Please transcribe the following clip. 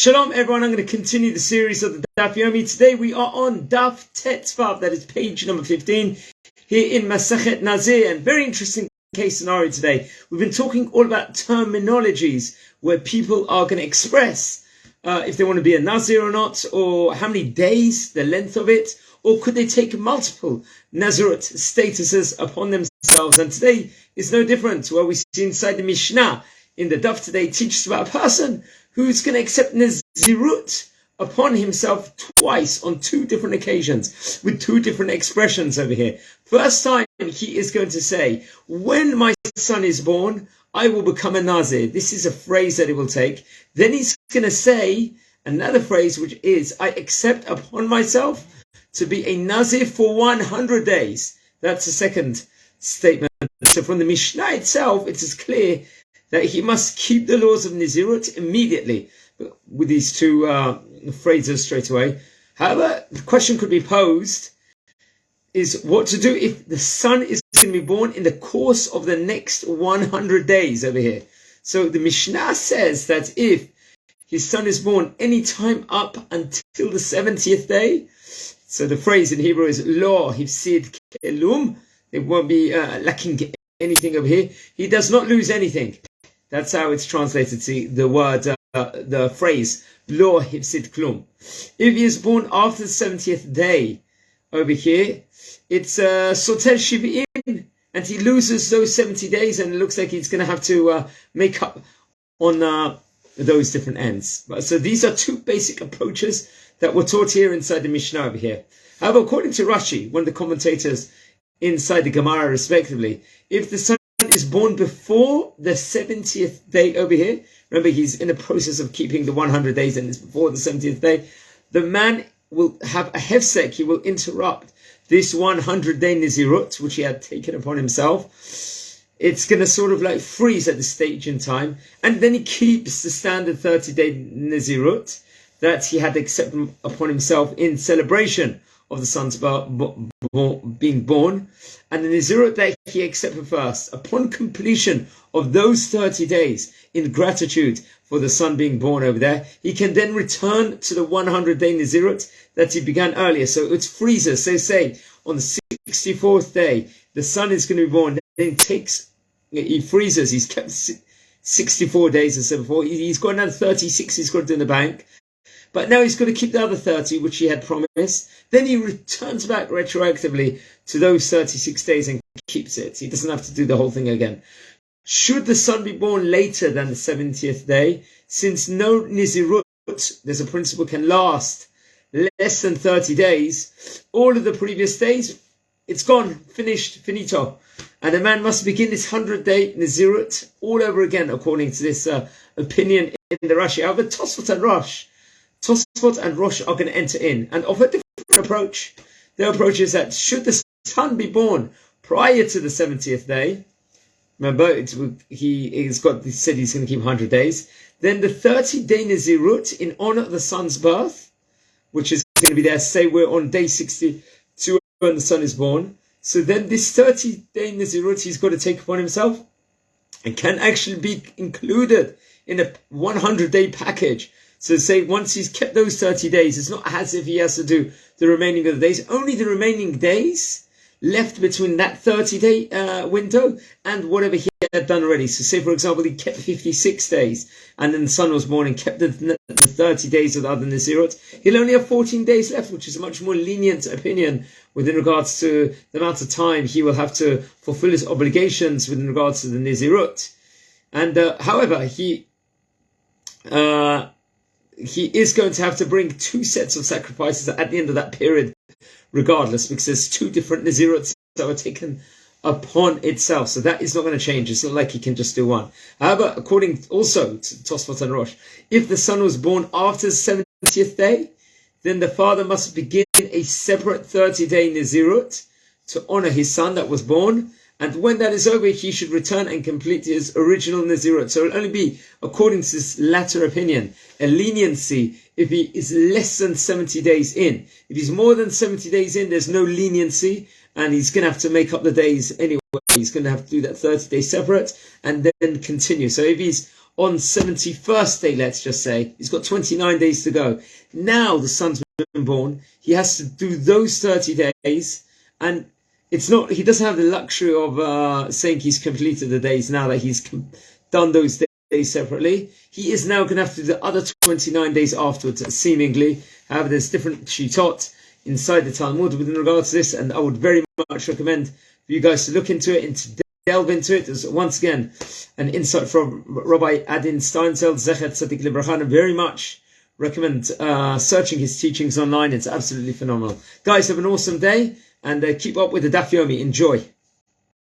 Shalom everyone, I'm going to continue the series of the Daf Yomi. Today we are on Daf Tetzvav, that is page number 15, here in Masechet Nazir. And very interesting case scenario today. We've been talking all about terminologies where people are going to express if they want to be a Nazir or not, or how many days, the length of it, or could they take multiple Nesirut statuses upon themselves. And today is no different. What we see inside the Mishnah in the Daf today teaches about a person who's going to accept Nesirut upon himself twice on two different occasions with two different expressions over here. First time he is going to say, when my son is born, I will become a Nazir. This is a phrase that he will take. Then he's going to say another phrase, which is, I accept upon myself to be a Nazir for 100 days. That's the second statement. So from the Mishnah itself, it is clear that he must keep the laws of Nesirut immediately with these two phrases straight away. However, the question could be posed is what to do if the son is going to be born in the course of the next 100 days over here. So the Mishnah says that if his son is born any time up until the 70th day, so the phrase in Hebrew is Lo Hifsid Kelum, it won't be lacking anything over here. He does not lose anything. That's how it's translated. See the word, the phrase, Lo Hifsid Klum. If he is born after the 70th day, over here, it's Soter Shiv'im, and he loses those 70 days, and it looks like he's going to have to make up on those different ends. So these are two basic approaches that were taught here inside the Mishnah over here. However, according to Rashi, one of the commentators inside the Gemara respectively, if the son is born before the 70th day over here, remember he's in the process of keeping the 100 days and it's before the 70th day, the man will have a hefsek, he will interrupt this 100-day Nesirut, which he had taken upon himself. It's going to sort of like freeze at this stage in time, and then he keeps the standard 30-day Nesirut that he had accepted upon himself in celebration of the son's being born, and the Nesirut that he accepted first. Upon completion of those 30 days, in gratitude for the son being born over there, he can then return to the 100-day Nesirut that he began earlier. So it freezes. So say on the 64th day, the son is going to be born. Then he freezes. He's kept 64 days instead of 4. He's got another 36 he's got to do in the bank. But now he's got to keep the other 30, which he had promised. Then he returns back retroactively to those 36 days and keeps it. He doesn't have to do the whole thing again. Should the son be born later than the 70th day, since no Nesirut, there's a principle, can last less than 30 days, all of the previous days, it's gone, finished, finito. And the man must begin this 100-day Nesirut all over again, according to this opinion in the Rashi. However, Tosfot and Rosh are going to enter in and offer a different approach. Their approach is that should the son be born prior to the 70th day, remember, he said he's going to keep 100 days, then the 30-day Nesirut in honor of the son's birth, which is going to be there, say we're on day 62 when the son is born. So then this 30-day Nesirut he's got to take upon himself and can actually be included in a 100-day package. So say once he's kept those 30 days, it's not as if he has to do the remaining of the days. Only the remaining days left between that 30-day window and whatever he had done already. So say, for example, he kept 56 days and then the son was born and kept the 30 days of the other Nesirut. He'll only have 14 days left, which is a much more lenient opinion within regards to the amount of time he will have to fulfill his obligations within regards to the Nesirut. And however, he is going to have to bring two sets of sacrifices at the end of that period, regardless, because there's two different Neziruts that were taken upon itself. So that is not going to change. It's not like he can just do one. However, according also to Tosfot and Rosh, if the son was born after the 70th day, then the father must begin a separate 30-day Nesirut to honor his son that was born. And when that is over, he should return and complete his original Nesirut. So it'll only be, according to this latter opinion, a leniency if he is less than 70 days in. If he's more than 70 days in, there's no leniency, and he's going to have to make up the days anyway. He's going to have to do that 30 days separate and then continue. So if he's on 71st day, let's just say. He's got 29 days to go. Now the son's been born. He has to do those 30 days. And he doesn't have the luxury of saying he's completed the days now that he's done those days separately. He is now going to have to do the other 29 days afterwards, seemingly. However, there's different shitot inside the Talmud with regard to this, and I would very much recommend for you guys to look into it and to delve into it. There's once again an insight from Rabbi Adin Steinfeld, Zechet Tzadik Libracha, and very much recommend searching his teachings online. It's absolutely phenomenal. Guys, have an awesome day, and keep up with the Daf Yomi. Enjoy.